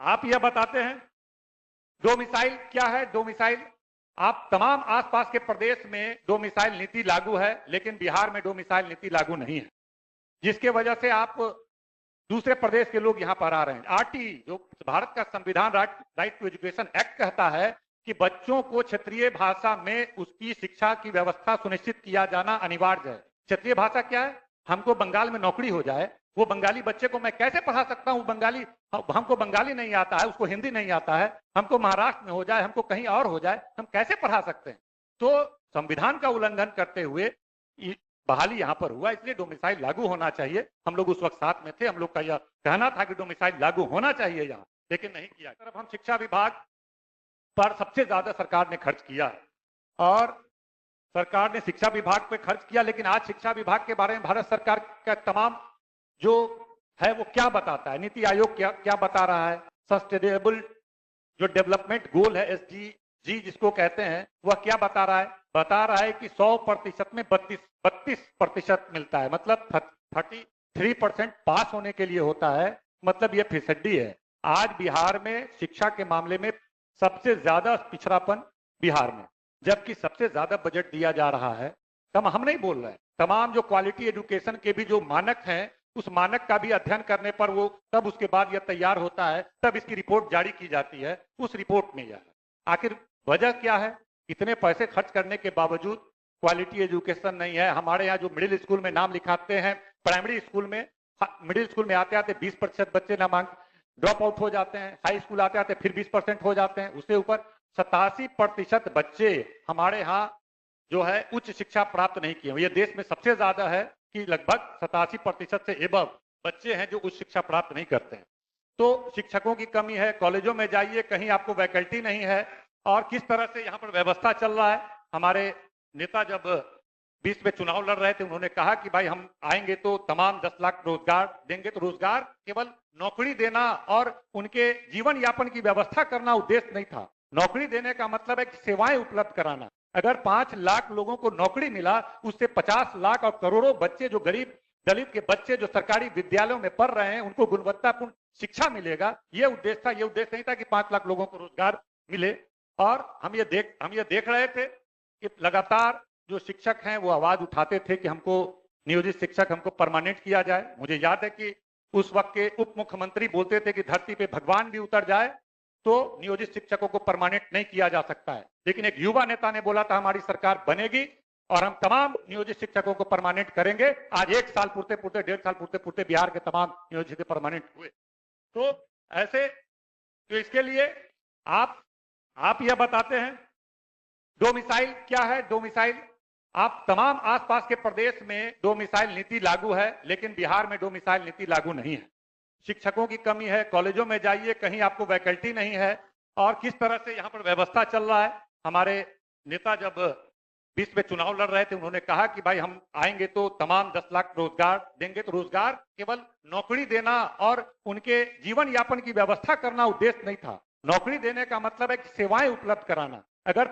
आप यह बताते हैं डोमिसाइल क्या है। डोमिसाइल, आप तमाम आसपास के प्रदेश में डोमिसाइल नीति लागू है, लेकिन बिहार में डोमिसाइल नीति लागू नहीं है, जिसके वजह से आप दूसरे प्रदेश के लोग यहां पर आ रहे हैं। आरटी, जो भारत का संविधान राइट टू एजुकेशन एक्ट कहता है कि बच्चों को क्षेत्रीय भाषा में उसकी शिक्षा की व्यवस्था सुनिश्चित किया जाना अनिवार्य है। क्षेत्रीय भाषा क्या है? हमको बंगाल में नौकरी हो जाए, वो बंगाली बच्चे को मैं कैसे पढ़ा सकता हूँ? बंगाली, हमको बंगाली नहीं आता है, उसको हिंदी नहीं आता है, हमको महाराष्ट्र में हो जाए, हमको कहीं और हो जाए, हम कैसे पढ़ा सकते हैं? तो संविधान का उल्लंघन करते हुए बहाली यहां पर हुआ, इसलिए डोमिसाइल लागू होना चाहिए। हम लोग उस वक्त साथ में थे, हम लोग का यह कहना था कि डोमिसाइल लागू होना चाहिए यहाँ, लेकिन नहीं किया। तरफ हम शिक्षा विभाग पर सबसे ज्यादा सरकार ने खर्च किया और सरकार ने शिक्षा विभाग पे खर्च किया, लेकिन आज शिक्षा विभाग के बारे में भारत सरकार का तमाम जो है वो क्या बताता है? नीति आयोग क्या बता रहा है? सस्टेनेबल जो डेवलपमेंट गोल है, SDG जिसको कहते हैं, वह क्या बता रहा है? बता रहा है कि 100% में 32% मिलता है, मतलब 33% पास होने के लिए होता है, मतलब ये फिसड्डी है। आज बिहार में शिक्षा के मामले में सबसे ज्यादा पिछड़ापन बिहार में, जबकि सबसे ज्यादा बजट दिया जा रहा है। हम नहीं बोल रहे हैं, तमाम जो क्वालिटी एजुकेशन के भी जो मानक हैं, उस मानक का भी अध्ययन करने पर वो तब उसके बाद यह तैयार होता है, तब इसकी रिपोर्ट जारी की जाती है। उस रिपोर्ट में यह है, आखिर वजह क्या है? इतने पैसे खर्च करने के बावजूद क्वालिटी एजुकेशन नहीं है। हमारे यहाँ जो मिडिल स्कूल में नाम लिखाते हैं, प्राइमरी स्कूल में, मिडिल स्कूल में आते आते 20% बच्चे नामांकन ड्रॉप आउट हो जाते हैं, हाई स्कूल आते आते फिर 20% हो जाते हैं, उससे ऊपर 87% बच्चे हमारे यहाँ जो है उच्च शिक्षा प्राप्त नहीं किए। ये देश में सबसे ज्यादा है कि लगभग 87% से एबव बच्चे हैं जो उच्च शिक्षा प्राप्त नहीं करते हैं। तो शिक्षकों की कमी है, कॉलेजों में जाइए कहीं आपको वैकल्टी नहीं है, और किस तरह से यहाँ पर व्यवस्था चल रहा है। हमारे नेता जब 20 में चुनाव लड़ रहे थे, उन्होंने कहा कि भाई हम आएंगे तो तमाम 10 लाख रोजगार देंगे। तो रोजगार केवल नौकरी देना और उनके जीवन यापन की व्यवस्था करना उद्देश्य नहीं था। नौकरी देने का मतलब है कि सेवाएं उपलब्ध कराना। अगर 5 लाख लोगों को नौकरी मिला, उससे 50 लाख और करोड़ों बच्चे जो गरीब दलित के बच्चे जो सरकारी विद्यालयों में पढ़ रहे हैं, उनको गुणवत्तापूर्ण शिक्षा मिलेगा। यह उद्देश्य था। यह उद्देश्य नहीं था कि 5 लाख लोगों को रोजगार मिले। और हम ये देख रहे थे कि लगातार जो शिक्षक हैं वो आवाज उठाते थे कि हमको नियोजित शिक्षक हमको परमानेंट किया जाए। मुझे याद है कि उस वक्त के उप मुख्यमंत्री बोलते थे कि धरती पे भगवान भी उतर जाए तो नियोजित शिक्षकों को परमानेंट नहीं किया जा सकता है। लेकिन एक युवा नेता ने बोला था हमारी सरकार बनेगी और हम तमाम नियोजित शिक्षकों को परमानेंट करेंगे। आज 1 साल पूर्ते पूर्ते, 1.5 साल पूर्ते पूर्ते बिहार के तमाम नियोजित परमानेंट हुए। तो ऐसे, तो इसके लिए आप यह बताते हैं डोमिसाइल क्या है। डोमिसाइल, आप तमाम आसपास के प्रदेश में डोमिसाइल नीति लागू है, लेकिन बिहार में डोमिसाइल नीति लागू नहीं है। शिक्षकों की कमी है, कॉलेजों में जाइए कहीं आपको वैकल्टी नहीं है, और किस तरह से यहाँ पर व्यवस्था चल रहा है। हमारे नेता जब 20 में चुनाव लड़ रहे थे, उन्होंने कहा कि भाई हम आएंगे तो तमाम 10 लाख रोजगार देंगे। तो रोजगार केवल नौकरी देना और उनके जीवन यापन की व्यवस्था करना उद्देश्य नहीं था। नौकरी देने का मतलब है कि सेवाएं उपलब्ध कराना। अगर